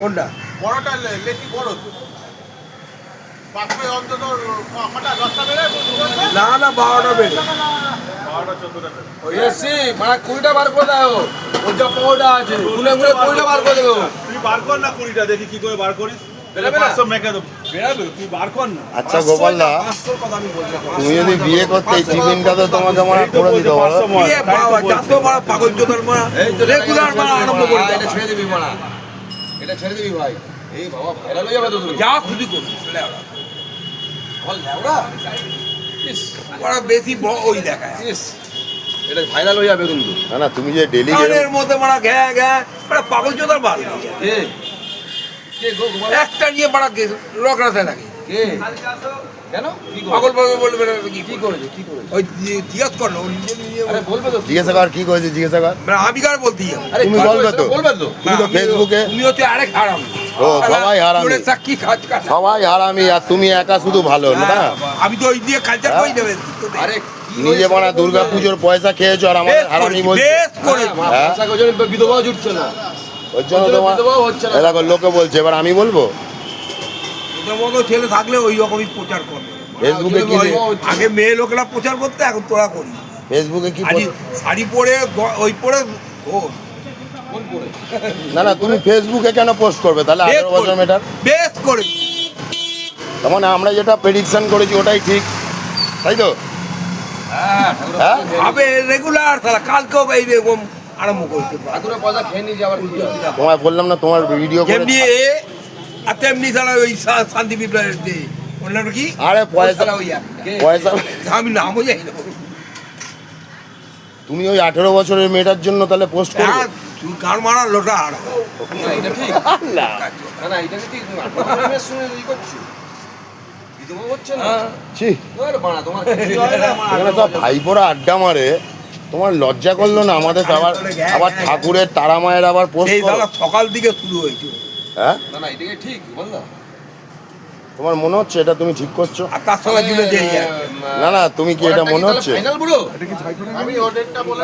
কোনটা বড়টা লেখি বড় তো পাকবে অন্তত কটা 10টা বেড়ে না না 12টা বেড়ে 12টা 14টা ওই এসি মানে 20টা বার করে দাও ওই যা 15টা আছে গুনে গুনে 20টা বার করে দেবো তুই বার কর না 20টা দেখি কি করে বার করিস বেরাবে না 500 মেকে দেব বেরাবে তুই বার কর না আচ্ছা গোপালদা, 500 কথা আমি বলছি তুমি যদি বিয়ে করতে এই টিফিনটা তো তোমাকে মনে হয় করে দিতে পারো। এ বাবা যত বড় পাগল চোদার মারা রেগুলার মারা আরম্ভ করে এটা ছেড়ে দিবি মারা এটা ছেড়ে দিবি ভাই এই বাবা ভাইরাল হয়ে যাবে তো তুমি যা খুশি করো লেওড়া বল লেওড়া ইস বড় বেশি ওই দেখায় ইস এটা ভাইরাল হয়ে যাবে কিন্তু না না, তুমি যে ডেলি কানের মধ্যে মারা ঘ্যা ঘ্যা মানে পাগল চোদার মাল কে কে গো একটা নিয়ে মারা লকরাতে লাগে কে কেন কি পাগল পাগল বলবে না কি করেছে কি করেছে ওই জিজ্ঞাসা কর না আরে বলবে তো জিজ্ঞাসা কর কি করেছে, জিজ্ঞাসা কর। মানে আমি কার বলতি তুমি বলবে তো, তুমি তো ফেসবুকে তুমি হচ্ছে আরেক হারাম ও সবাই হারামি, তোরে সাক্ষী খাজ কাজ সবাই হারামি আর তুমি একা শুধু ভালো না। আমি তো ওই দিয়ে কালচার কই দেবে আরে নিজে বানা দুর্গা পুজোর পয়সা খেয়েছো আর আমাদের হারামি বলছো। বেশ করে হ্যাঁ? পয়সা কোজন বিধবা জুটছে না ওর জন্য তোমার বিধবাও হচ্ছে না এরকম লোকে বলছে, এবার আমি বলবো তোর মতো ছেলে থাকলে ওই রকমই প্রচার করবে ফেসবুকে কি আগে মেয়ে লোকেরা প্রচার করতে এখন তোরা করি ফেসবুকে কি আজ শাড়ি পরে ওই পরে ও না না, তুমি ফেসবুকে কেন পোস্ট করবে তাহলে 18 বছর মেটার? বেশ করে তার মানে আমরা যেটা প্রেডিকশন করেছি ওটাই ঠিক, তাই তো? হ্যাঁ আবে রেগুলার তাহলে কালকেও এইরকম আরম্ভ করতে পারে পয়সা খেয়ে নিয়ে যাওয়ার তোমায় বললাম না তোমার ভিডিও করে। যেমনি এ আর তেমনি তাহলে ওই শান্তি বিপ্লবের অন্যান্য কি আরে পয়সা ওই পয়সা আমি নামও যাই না তুমি ওই 18 বছরের মেয়েটার জন্য তাহলে পোস্ট করবে? হ্যাঁ, তুই গান মারা লোটা আর এটা ঠিক না না এটা ঠিক ছি, এখানে তো ভাইপোরা আড্ডা মারে, তোমার লজ্জা করলো না আমাদের আবার আবার ঠাকুরের তারা মায়ের আবার পোস্ট এই দাদা সকাল দিকে শুরু হয়েছে হ্যাঁ? না না এটাকে ঠিক বল না তোমার মনে হচ্ছে এটা তুমি ঠিক করছো? আর তার সঙ্গে জুড়ে দিয়ে না না, তুমি কি এটা মনে হচ্ছে? ফাইনাল ব্রো আমি অর্ডারটা বলে